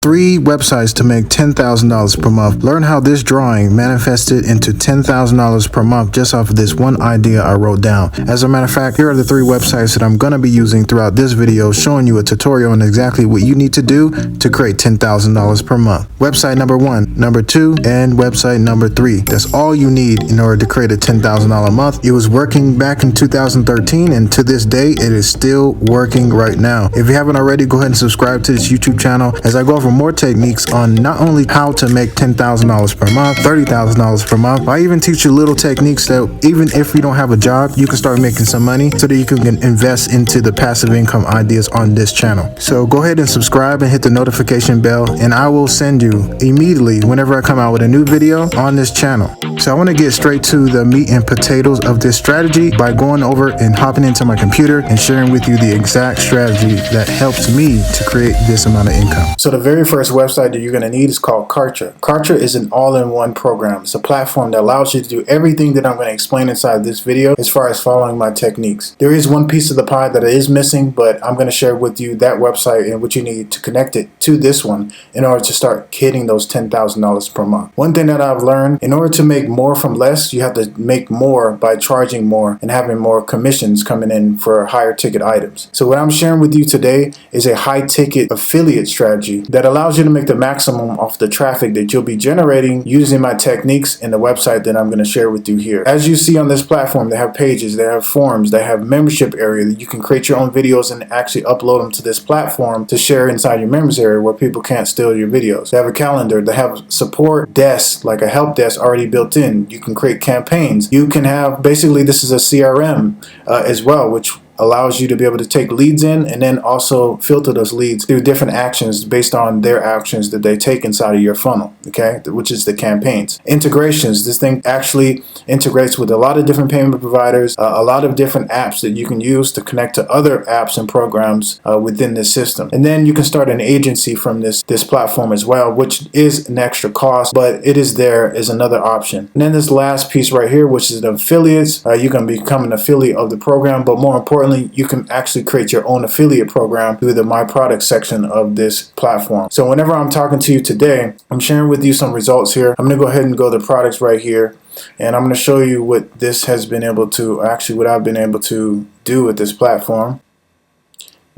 3 websites to make $10,000 per month. Learn how this drawing manifested into $10,000 per month just off of this one idea I wrote down. As a matter of fact, here are the 3 websites that I'm going to be using throughout this video, showing you a tutorial on exactly what you need to do to create $10,000 per month. Website number 1, number 2, and website number 3. That's all you need in order to create a $10,000 a month. It was working back in 2013, and to this day, it is still working right now. If you haven't already, go ahead and subscribe to this YouTube channel as I go over more techniques on not only how to make $10,000 per month, $30,000 per month. I even teach you little techniques that even if you don't have a job, you can start making some money so that you can invest into the passive income ideas on this channel. So go ahead and subscribe and hit the notification bell, and I will send you immediately whenever I come out with a new video on this channel. So I want to get straight to the meat and potatoes of this strategy by going over and hopping into my computer and sharing with you the exact strategy that helps me to create this amount of income. So the very first website that you're going to need is called Kartra. Kartra is an all-in-one program. It's a platform that allows you to do everything that I'm going to explain inside this video as far as following my techniques. There is one piece of the pie that is missing, but I'm going to share with you that website and what you need to connect it to this one in order to start hitting those $10,000 per month. One thing that I've learned, in order to make more from less, you have to make more by charging more and having more commissions coming in for higher ticket items. So what I'm sharing with you today is a high ticket affiliate strategy that allows you to make the maximum off the traffic that you'll be generating using my techniques in the website that I'm going to share with you here. As you see on this platform, they have pages, they have forums, they have membership area that you can create your own videos and actually upload them to this platform to share inside your members area where people can't steal your videos. They have a calendar, they have support desk, like a help desk already built in. You can create campaigns. You can have, basically this is a CRM as well, which allows you to be able to take leads in and then also filter those leads through different actions based on their actions that they take inside of your funnel, okay, which is the campaigns. Integrations, this thing actually integrates with a lot of different payment providers, a lot of different apps that you can use to connect to other apps and programs within this system. And then you can start an agency from this platform as well, which is an extra cost, but it is there as another option. And then this last piece right here, which is the affiliates, you can become an affiliate of the program, but more importantly, you can actually create your own affiliate program through the My Product section of this platform. So whenever I'm talking to you today, I'm sharing with you some results here. I'm going to go ahead and go to products right here, and I'm going to show you what this has been able to, actually what I've been able to do with this platform.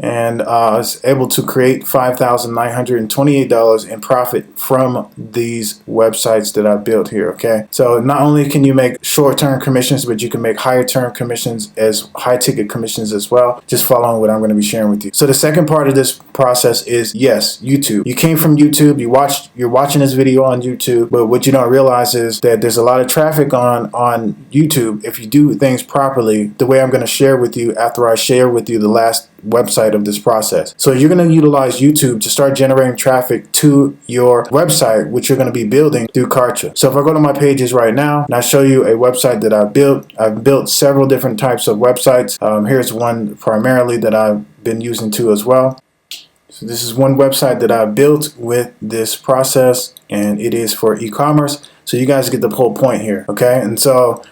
And I was able to create $5,928 in profit from these websites that I built here, okay? So not only can you make short-term commissions, but you can make higher-term commissions as high-ticket commissions as well, just following what I'm going to be sharing with you. So the second part of this process is, yes, YouTube. You came from YouTube, you're watching this video on YouTube, but what you don't realize is that there's a lot of traffic on YouTube if you do things properly, the way I'm going to share with you after I share with you the last website of this process. So you're going to utilize YouTube to start generating traffic to your website, which you're going to be building through Kartra. So if I go to my pages right now and I show you a website that I've built several different types of websites. Here's one primarily that I've been using too as well. So this is one website that I built with this process, and it is for e-commerce. So you guys get the whole point here, okay? And so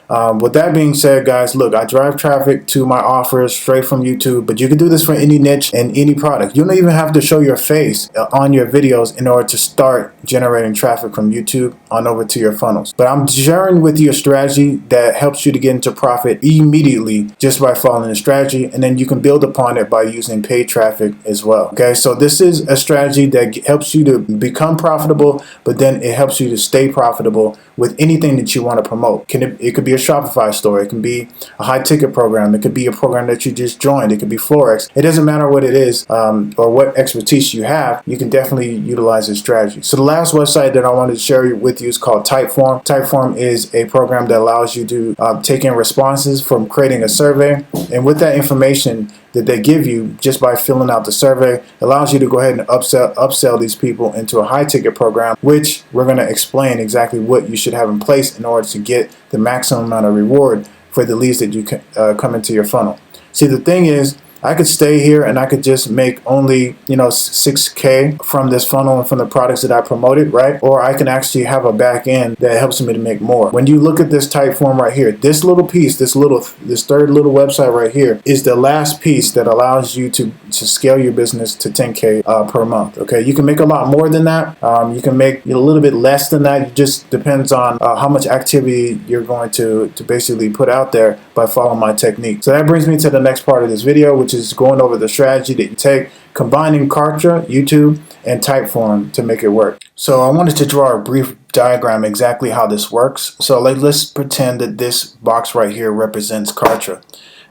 with that being said, guys, look, I drive traffic to my offers straight from YouTube, but you can do this for any niche and any product. You don't even have to show your face on your videos in order to start generating traffic from YouTube on over to your funnels. But I'm sharing with you a strategy that helps you to get into profit immediately just by following the strategy, and then you can build upon it by using paid traffic as well, okay? So this is a strategy that helps you to become profitable, but then it helps you to stay profitable with anything that you want to promote. It could be a Shopify store, it can be a high ticket program, it could be a program that you just joined, it could be Forex. It doesn't matter what it is or what expertise you have, you can definitely utilize this strategy. So the last website that I wanted to share with you is called Typeform. Typeform is a program that allows you to take in responses from creating a survey, and with that information that they give you just by filling out the survey, allows you to go ahead and upsell these people into a high ticket program, which we're going to explain exactly what you should have in place in order to get the maximum amount of reward for the leads that you come into your funnel. See, the thing is, I could stay here and I could just make only, $6K from this funnel and from the products that I promoted, right? Or I can actually have a back end that helps me to make more. When you look at this Typeform right here, this little piece, this third little website right here is the last piece that allows you to to scale your business to 10K per month. Okay, you can make a lot more than that. You can make a little bit less than that. It just depends on how much activity you're going to basically put out there by following my technique. So that brings me to the next part of this video, which is going over the strategy that you take, combining Kartra, YouTube, and Typeform to make it work. So I wanted to draw a brief diagram exactly how this works. So let's pretend that this box right here represents Kartra.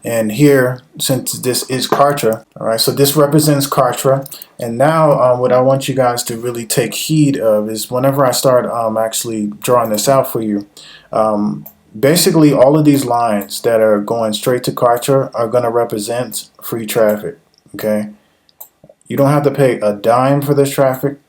And here, since this is Kartra, all right, so this represents Kartra. And now what I want you guys to really take heed of is whenever I start actually drawing this out for you, basically all of these lines that are going straight to Kartra are going to represent free traffic, okay? You don't have to pay a dime for this traffic.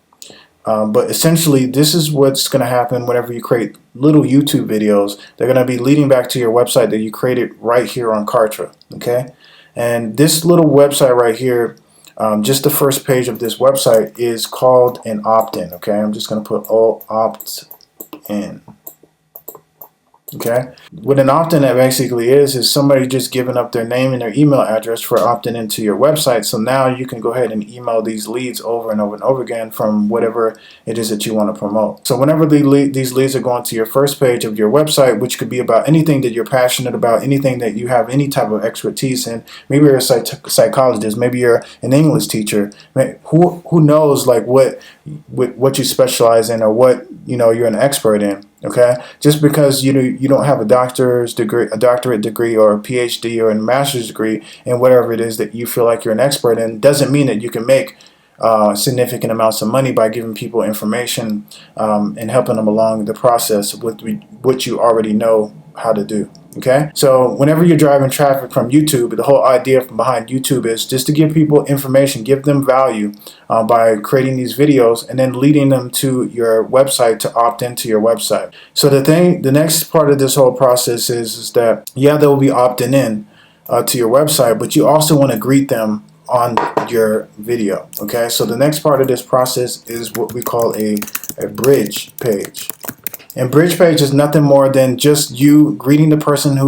But essentially, this is what's going to happen whenever you create little YouTube videos. They're going to be leading back to your website that you created right here on Kartra. Okay, and this little website right here, just the first page of this website is called an opt-in. Okay, I'm just going to put all opt-in. Okay, what an opt-in basically is somebody just giving up their name and their email address for opting into your website. So now you can go ahead and email these leads over and over and over again from whatever it is that you want to promote. So whenever these leads are going to your first page of your website, which could be about anything that you're passionate about, anything that you have any type of expertise in, maybe you're a psychologist, maybe you're an English teacher, who knows like what you specialize in or what you're an expert in. Okay, just because you don't have a doctorate degree or a PhD or a master's degree in whatever it is that you feel like you're an expert in doesn't mean that you can make significant amounts of money by giving people information and helping them along the process with what you already know how to do. Okay, so whenever you're driving traffic from YouTube, the whole idea behind YouTube is just to give people information, give them value by creating these videos and then leading them to your website to opt into your website. So the next part of this whole process is that, yeah, they will be opting in to your website, but you also want to greet them on your video. Okay, so the next part of this process is what we call a bridge page. And bridge page is nothing more than just you greeting the person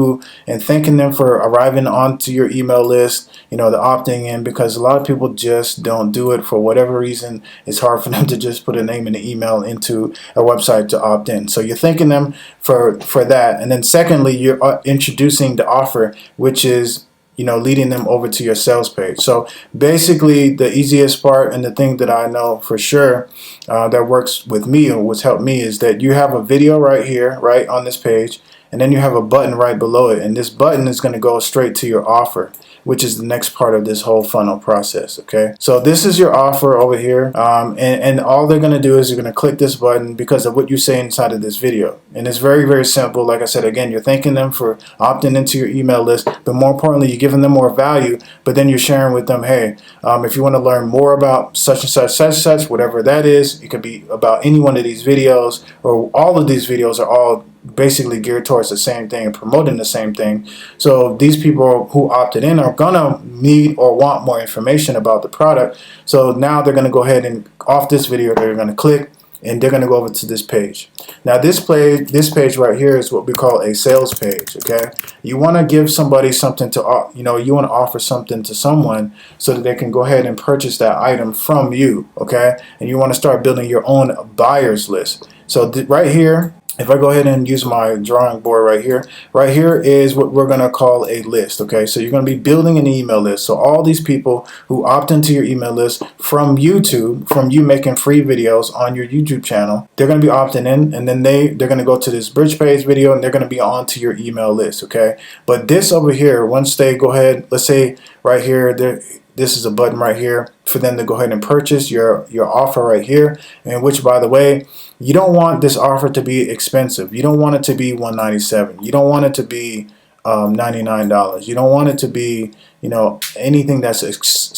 and thanking them for arriving onto your email list, the opting in, because a lot of people just don't do it for whatever reason. It's hard for them to just put a name and an email into a website to opt in. So you're thanking them for that. And then secondly, you're introducing the offer, which is leading them over to your sales page. So basically the easiest part and the thing that I know for sure that works with me or what's helped me is that you have a video right here, right on this page, and then you have a button right below it. And this button is going to go straight to your offer, which is the next part of this whole funnel process. Okay, so this is your offer over here, and all they're going to do is you're going to click this button because of what you say inside of this video. And it's very, very simple. Like I said, again, you're thanking them for opting into your email list, but more importantly, you're giving them more value, but then you're sharing with them, hey, if you want to learn more about such and such, whatever that is, it could be about any one of these videos, or all of these videos are all basically geared towards the same thing and promoting the same thing. So these people who opted in are gonna need or want more information about the product. So now they're gonna go ahead and off this video, they're gonna click and they're gonna go over to this page. Now this page right here is what we call a sales page. Okay, you want to give somebody something to you want to offer something to someone so that they can go ahead and purchase that item from you. Okay, and you want to start building your own buyers list. So right here, if I go ahead and use my drawing board right here is what we're going to call a list. Okay, so you're going to be building an email list. So all these people who opt into your email list from YouTube, from you making free videos on your YouTube channel, they're going to be opting in, and then they're going to go to this bridge page video and they're going to be onto your email list. Okay, but this over here, once they go ahead, let's say right here, this is a button right here for them to go ahead and purchase your offer right here, and which, by the way, you don't want this offer to be expensive. You don't want it to be $197. You don't want it to be $99. You don't want it to be anything that's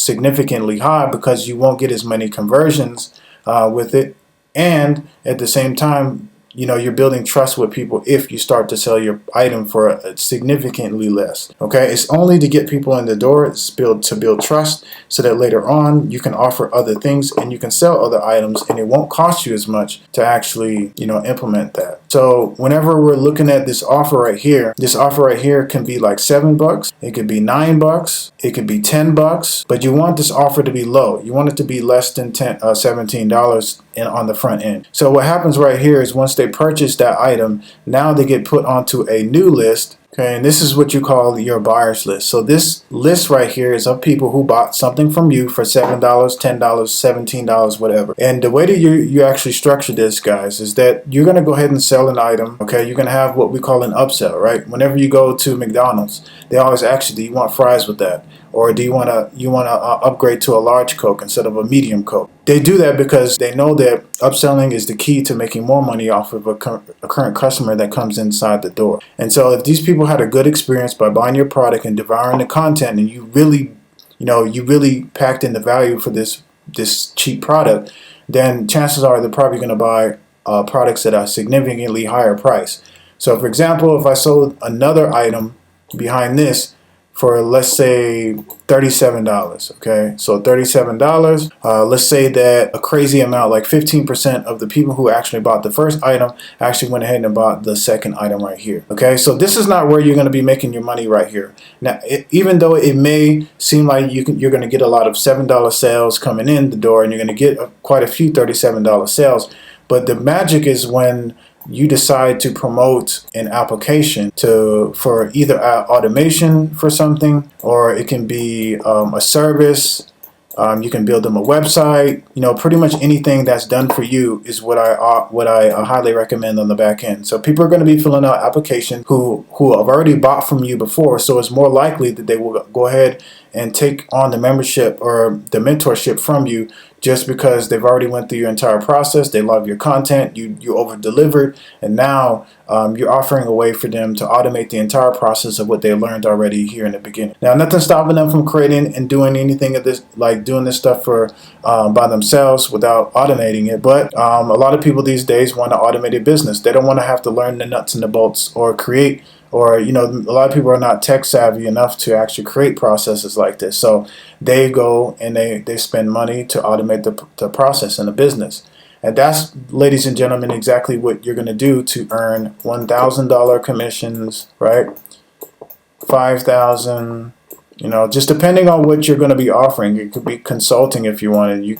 significantly high, because you won't get as many conversions with it. And at the same time, you're building trust with people if you start to sell your item for significantly less. Okay, it's only to get people in the door. It's to build trust so that later on you can offer other things and you can sell other items, and it won't cost you as much to actually implement that. So whenever we're looking at this offer right here, this offer right here can be like $7. It could be $9. It could be $10. But you want this offer to be low. You want it to be less than $17 on the front end. So what happens right here is once they purchase that item, now they get put onto a new list. Okay, and this is what you call your buyers list. So this list right here is of people who bought something from you for $7, $10, $17, whatever. And the way that you actually structure this, guys, is that you're going to go ahead and sell an item. Okay, you're going to have what we call an upsell, right? Whenever you go to McDonald's, they always ask you, do you want fries with that? Or do you want to upgrade to a large Coke instead of a medium Coke? They do that because they know that upselling is the key to making more money off of a current customer that comes inside the door. And so if these people had a good experience by buying your product and devouring the content, and you really packed in the value for this cheap product, then chances are they're probably going to buy products at a significantly higher price. So for example, if I sold another item behind this for, let's say, $37, okay? So $37, let's say that a crazy amount, like 15% of the people who actually bought the first item actually went ahead and bought the second item right here, okay? So this is not where you're going to be making your money right here. Now, even though it may seem like you're going to get a lot of $7 sales coming in the door, and you're going to get quite a few $37 sales, but the magic is when you decide to promote an application for either automation for something, or it can be a service. You can build them a website. Pretty much anything that's done for you is what I highly recommend on the back end. So people are going to be filling out applications who have already bought from you before. So it's more likely that they will go ahead and take on the membership or the mentorship from you, just because they've already went through your entire process. They love your content. You over-delivered, and now you're offering a way for them to automate the entire process of what they learned already here in the beginning. Now, nothing's stopping them from creating and doing anything of this, like doing this stuff by themselves without automating it. But a lot of people these days want an automated business. They don't want to have to learn the nuts and the bolts or create. Or, a lot of people are not tech savvy enough to actually create processes like this. So they go and they spend money to automate the process in the business. And that's, ladies and gentlemen, exactly what you're going to do to earn $1,000 commissions, right? $5,000, just depending on what you're going to be offering. It could be consulting if you wanted. You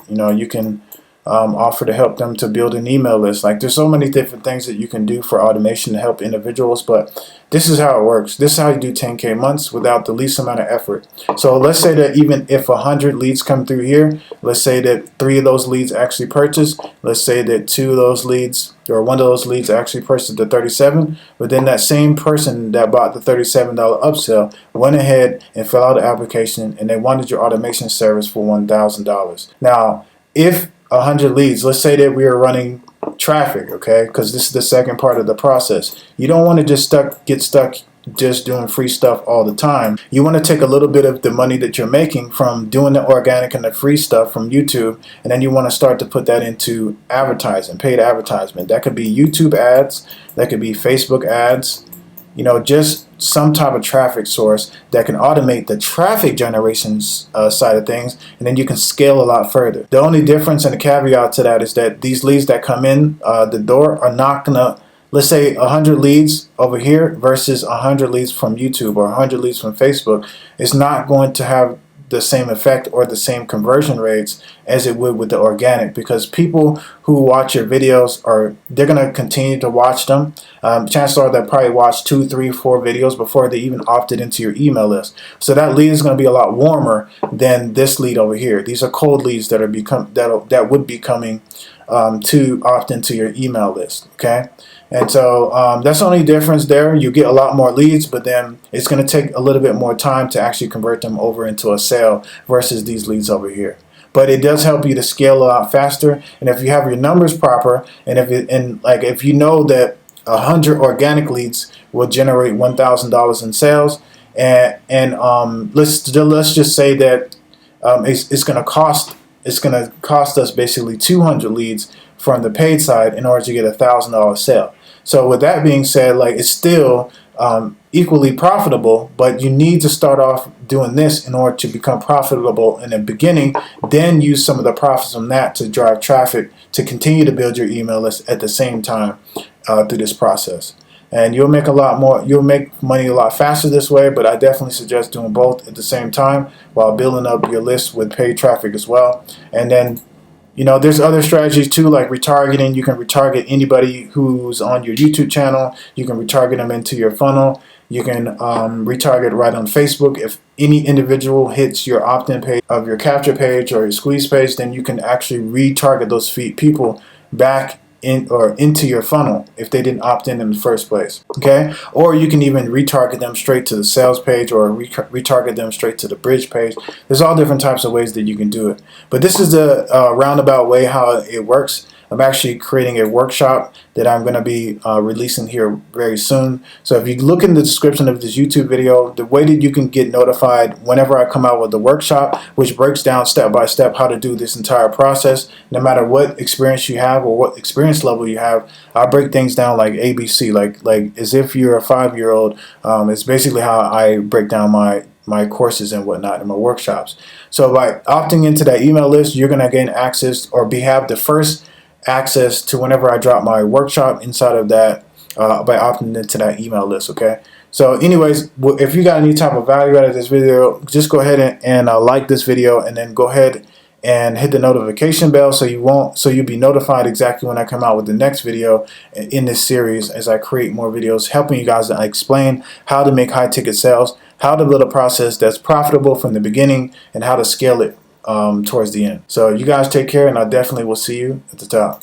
can offer to help them to build an email list. Like, there's so many different things that you can do for automation to help individuals, but this is how it works. This is how you do 10K months without the least amount of effort. So let's say that even if 100 leads come through here, let's say that 3 of those leads actually purchase. Let's say that 2 of those leads, or 1 of those leads actually purchased the 37, but then that same person that bought the $37 upsell went ahead and filled out the application, and they wanted your automation service for $1,000. Now, if 100 leads, let's say that we are running traffic, okay, because this is the second part of the process. You don't want to just get stuck just doing free stuff all the time. You want to take a little bit of the money that you're making from doing the organic and the free stuff from YouTube, and then you want to start to put that into advertising, paid advertisement. That could be YouTube ads, that could be Facebook ads, just some type of traffic source that can automate the traffic generation side of things, and then you can scale a lot further. The only difference and the caveat to that is that these leads that come in the door are not gonna, let's say 100 leads over here versus 100 leads from YouTube or 100 leads from Facebook, is not going to have the same effect or the same conversion rates as it would with the organic, because people who watch your videos they're going to continue to watch them. Chances are they'll probably watch 2, 3, 4 videos before they even opted into your email list. So that lead is going to be a lot warmer than this lead over here. These are cold leads that would be coming to opt into your email list. Okay. And so that's the only difference there. You get a lot more leads, but then it's going to take a little bit more time to actually convert them over into a sale versus these leads over here. But it does help you to scale a lot faster. And if you have your numbers proper, and if you know that 100 organic leads will generate $1,000 in sales, and let's just say that it's going to cost us basically 200 leads from the paid side in order to get $1,000 sale. So with that being said, it's still equally profitable, but you need to start off doing this in order to become profitable in the beginning, then use some of the profits from that to drive traffic to continue to build your email list at the same time through this process. And you'll make money a lot faster this way, but I definitely suggest doing both at the same time while building up your list with paid traffic as well. And then, there's other strategies too, like retargeting. You can retarget anybody who's on your YouTube channel. You can retarget them into your funnel. You can retarget right on Facebook. If any individual hits your opt-in page of your capture page or your squeeze page, then you can actually retarget those people back in or into your funnel if they didn't opt in the first place. Okay, or you can even retarget them straight to the sales page, or retarget them straight to the bridge page. There's all different types of ways that you can do it, but this is the roundabout way how it works. I'm actually creating a workshop that I'm going to be releasing here very soon. So if you look in the description of this YouTube video, the way that you can get notified whenever I come out with the workshop, which breaks down step by step how to do this entire process, no matter what experience you have or what experience level you have, I break things down like ABC, like as if you're a 5-year-old. It's basically how I break down my courses and whatnot in my workshops. So by opting into that email list, you're going to gain access or have the first access to whenever I drop my workshop inside of that by opting into that email list. Okay, so anyways, if you got any type of value out of this video, just go ahead and like this video, and then go ahead and hit the notification bell so you'll be notified exactly when I come out with the next video in this series, as I create more videos helping you guys to explain how to make high ticket sales, how to build a process that's profitable from the beginning, and how to scale it towards the end. So you guys take care, and I definitely will see you at the top.